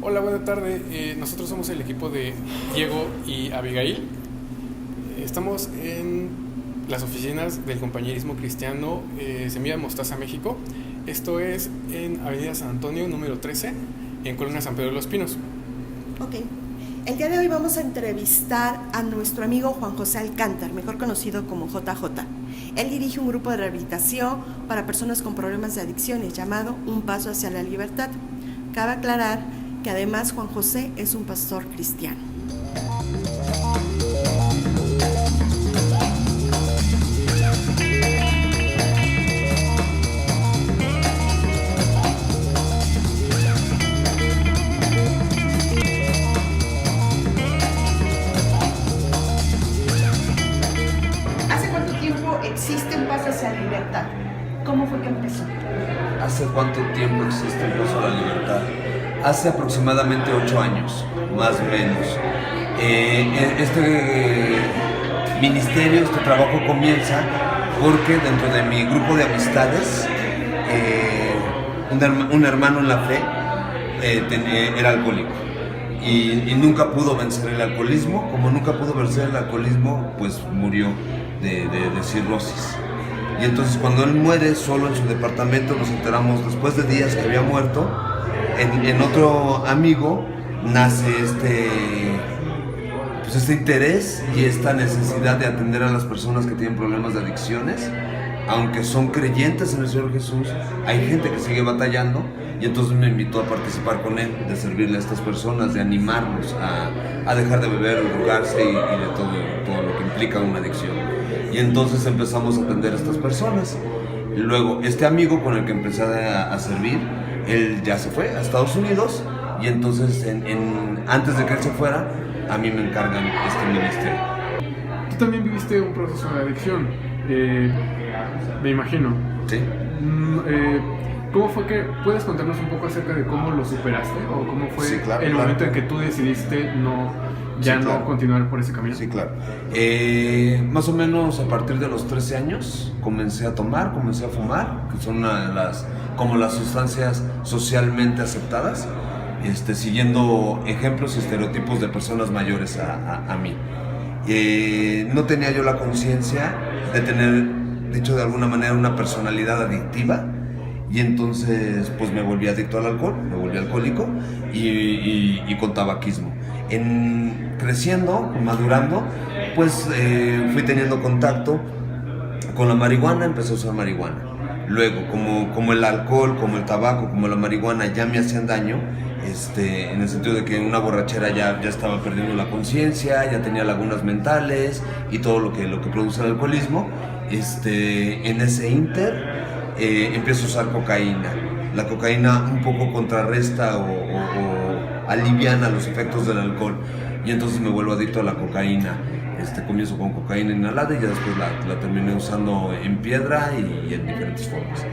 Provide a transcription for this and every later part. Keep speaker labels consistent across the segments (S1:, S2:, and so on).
S1: Hola, buena tarde. Nosotros somos el equipo de Diego y Abigail. Estamos en las oficinas del Compañerismo Cristiano Semilla de Mostaza, México. Esto es en Avenida San Antonio, número 13, en Colonia San Pedro de los Pinos.
S2: Ok. El día de hoy vamos a entrevistar a nuestro amigo Juan José Alcántar, mejor conocido como JJ. Él dirige un grupo de rehabilitación para personas con problemas de adicciones llamado Un Paso hacia la Libertad. Cabe aclarar que además Juan José es un pastor cristiano. ¿Hace cuánto tiempo existe Un Paso hacia la Libertad? ¿Cómo fue que empezó?
S3: ¿Hace cuánto tiempo existe el Paso a la Libertad? Hace aproximadamente 8 años, más o menos. Este ministerio, este trabajo comienza porque dentro de mi grupo de amistades, un hermano en la fe era alcohólico y nunca pudo vencer el alcoholismo. Como nunca pudo vencer el alcoholismo, pues murió de cirrosis. Y entonces cuando él muere solo en su departamento, nos enteramos después de días que había muerto. En otro amigo nace este interés y esta necesidad de atender a las personas que tienen problemas de adicciones. Aunque son creyentes en el Señor Jesús, hay gente que sigue batallando, y entonces me invitó a participar con él, de servirle a estas personas, de animarlos a dejar de beber, drogarse y de todo lo que implica una adicción. Y entonces empezamos a atender a estas personas. Luego, este amigo con el que empecé a servir, él ya se fue a Estados Unidos, y entonces antes de que él se fuera, a mí me encargan este ministerio.
S1: Tú también viviste un proceso de adicción, me imagino.
S3: ¿Sí?
S1: ¿Cómo fue que puedes contarnos un poco acerca de cómo lo superaste o cómo fue
S3: Sí, claro,
S1: el
S3: claro.
S1: momento en que tú decidiste no continuar por ese camino?
S3: Sí, claro. Más o menos a partir de los 13 años comencé a tomar, comencé a fumar, que son una de las sustancias socialmente aceptadas, siguiendo ejemplos y estereotipos de personas mayores a mí. No tenía yo la conciencia de tener, dicho de alguna manera, una personalidad adictiva, y entonces pues me volví adicto al alcohol, me volví alcohólico y con tabaquismo. Creciendo, madurando, pues fui teniendo contacto con la marihuana, empecé a usar marihuana. Luego, como el alcohol, como el tabaco, como la marihuana ya me hacían daño, en el sentido de que en una borrachera ya estaba perdiendo la conciencia, ya tenía lagunas mentales y todo lo que produce el alcoholismo. En ese inter empiezo a usar cocaína. La cocaína un poco contrarresta o aliviana los efectos del alcohol, y entonces me vuelvo adicto a la cocaína. Comienzo con cocaína inhalada y ya después la terminé usando en piedra y en diferentes formas.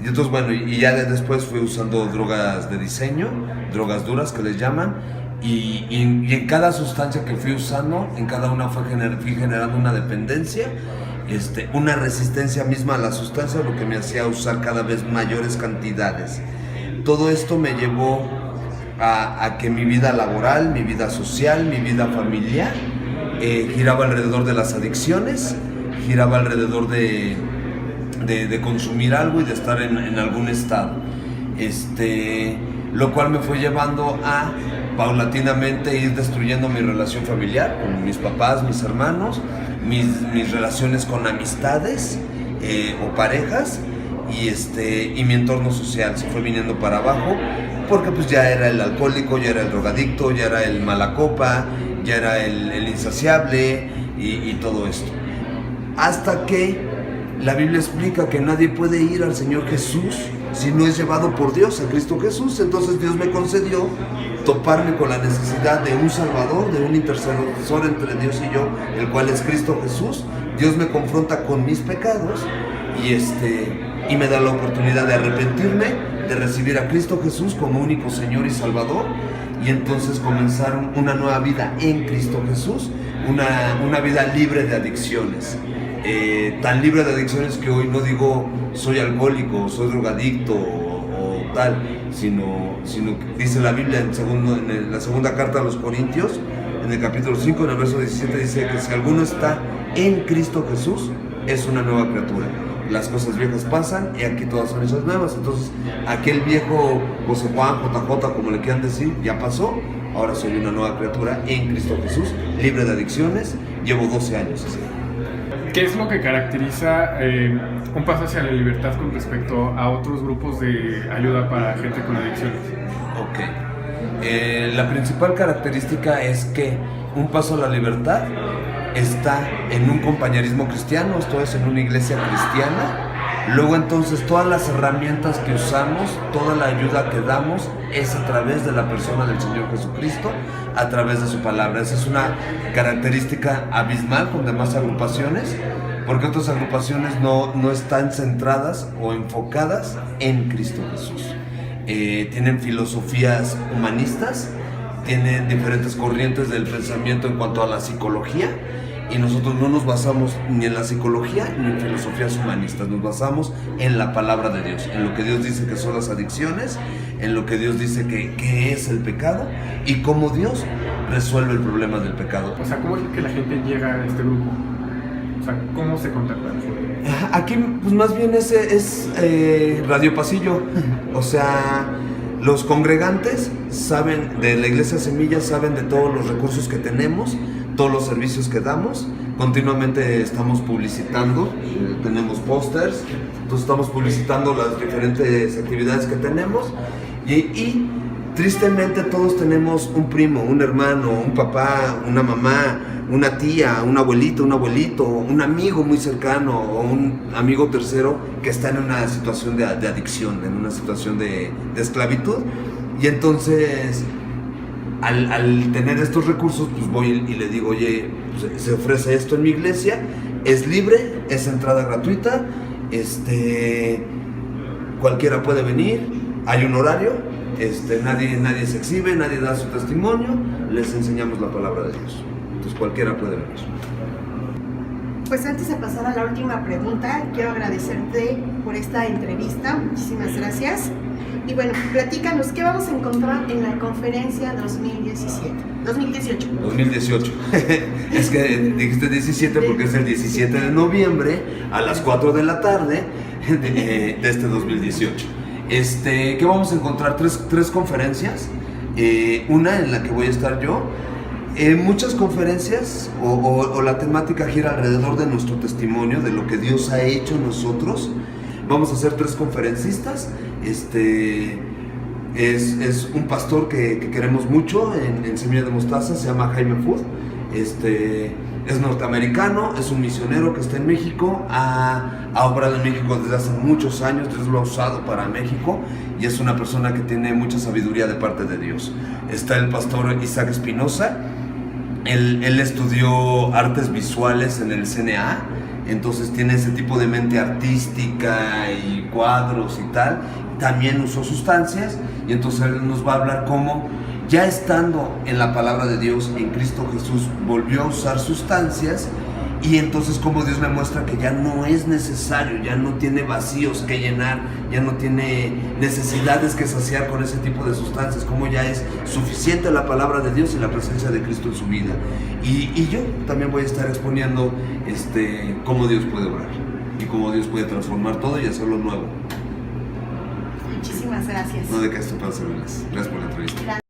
S3: Y entonces bueno, y ya después fui usando drogas de diseño, drogas duras que les llaman, y en cada sustancia que fui usando, en cada una fui generando una dependencia, una resistencia misma a la sustancia, lo que me hacía usar cada vez mayores cantidades. Todo esto me llevó a que mi vida laboral, mi vida social, mi vida familiar giraba alrededor de las adicciones, giraba alrededor de consumir algo y de estar en algún estado. Lo cual me fue llevando a paulatinamente ir destruyendo mi relación familiar con mis papás, mis hermanos, mis relaciones con amistades o parejas, y mi entorno social se fue viniendo para abajo, porque pues ya era el alcohólico, ya era el drogadicto, ya era el mala copa, ya era el insaciable y todo esto. Hasta que la Biblia explica que nadie puede ir al Señor Jesús si no es llevado por Dios, a Cristo Jesús. Entonces Dios me concedió toparme con la necesidad de un Salvador, de un intercesor entre Dios y yo, el cual es Cristo Jesús. Dios me confronta con mis pecados y me da la oportunidad de arrepentirme, de recibir a Cristo Jesús como único Señor y Salvador, y entonces comenzar una nueva vida en Cristo Jesús, una vida libre de adicciones. Tan libre de adicciones que hoy no digo soy alcohólico, soy drogadicto o tal, sino que dice la Biblia en la segunda carta a los Corintios, en el capítulo 5, en el verso 17, dice que si alguno está en Cristo Jesús, es una nueva criatura. Las cosas viejas pasan y aquí todas son hechas nuevas. Entonces, aquel viejo José Juan, JJ, como le quieran decir, ya pasó. Ahora soy una nueva criatura en Cristo Jesús, libre de adicciones. Llevo 12 años así.
S1: ¿Qué es lo que caracteriza un paso hacia la libertad con respecto a otros grupos de ayuda para gente con adicciones?
S3: Ok. La principal característica es que un paso a la libertad está en un compañerismo cristiano, esto es, en una iglesia cristiana. Luego entonces todas las herramientas que usamos, toda la ayuda que damos es a través de la persona del Señor Jesucristo, a través de su palabra. Esa es una característica abismal con demás agrupaciones, porque otras agrupaciones no están centradas o enfocadas en Cristo Jesús. Tienen filosofías humanistas, tienen diferentes corrientes del pensamiento en cuanto a la psicología, y nosotros no nos basamos ni en la psicología ni en filosofías humanistas, nos basamos en la palabra de Dios, en lo que Dios dice que son las adicciones, en lo que Dios dice que es el pecado y cómo Dios resuelve el problema del pecado.
S1: O sea, ¿cómo es que la gente llega a este grupo? O sea, ¿cómo se contacta?
S3: Aquí, pues más bien es Radio Pasillo, o sea, los congregantes saben de la Iglesia Semilla, saben de todos los recursos que tenemos, todos los servicios que damos. Continuamente estamos publicitando, tenemos pósters, entonces estamos publicitando las diferentes actividades que tenemos y tristemente todos tenemos un primo, un hermano, un papá, una mamá, una tía, un abuelito, un abuelito, un amigo muy cercano o un amigo tercero que está en una situación de adicción, en una situación de esclavitud. Y entonces al tener estos recursos, pues voy y le digo, oye, pues se ofrece esto en mi iglesia, es libre, es entrada gratuita, cualquiera puede venir, hay un horario, nadie se exhibe, nadie da su testimonio, les enseñamos la palabra de Dios, entonces cualquiera puede venir.
S2: Pues antes de pasar a la última pregunta, quiero agradecerte por esta entrevista, muchísimas gracias. Y bueno, platícanos, ¿qué vamos a encontrar en la conferencia 2018?
S3: Es que dijiste 17 porque es el 17 de noviembre a las 4 de la tarde de este 2018. ¿Qué vamos a encontrar? Tres conferencias, una en la que voy a estar yo. Muchas conferencias o la temática gira alrededor de nuestro testimonio, de lo que Dios ha hecho en nosotros. Vamos a hacer 3 conferencistas. Es un pastor que queremos mucho en Semilla de Mostaza, se llama Jaime Food. Es norteamericano, es un misionero que está en México, ha operado en México desde hace muchos años, Dios lo ha usado para México y es una persona que tiene mucha sabiduría de parte de Dios. Está el pastor Isaac Espinosa, él estudió artes visuales en el CNA, entonces tiene ese tipo de mente artística y cuadros y tal. También usó sustancias y entonces él nos va a hablar cómo, ya estando en la palabra de Dios, en Cristo Jesús, volvió a usar sustancias y entonces cómo Dios le muestra que ya no es necesario, ya no tiene vacíos que llenar, ya no tiene necesidades que saciar con ese tipo de sustancias, cómo ya es suficiente la palabra de Dios y la presencia de Cristo en su vida. Y yo también voy a estar exponiendo cómo Dios puede obrar y cómo Dios puede transformar todo y hacerlo nuevo.
S2: Muchísimas gracias.
S3: No, de que esto para servirles. Gracias por la entrevista.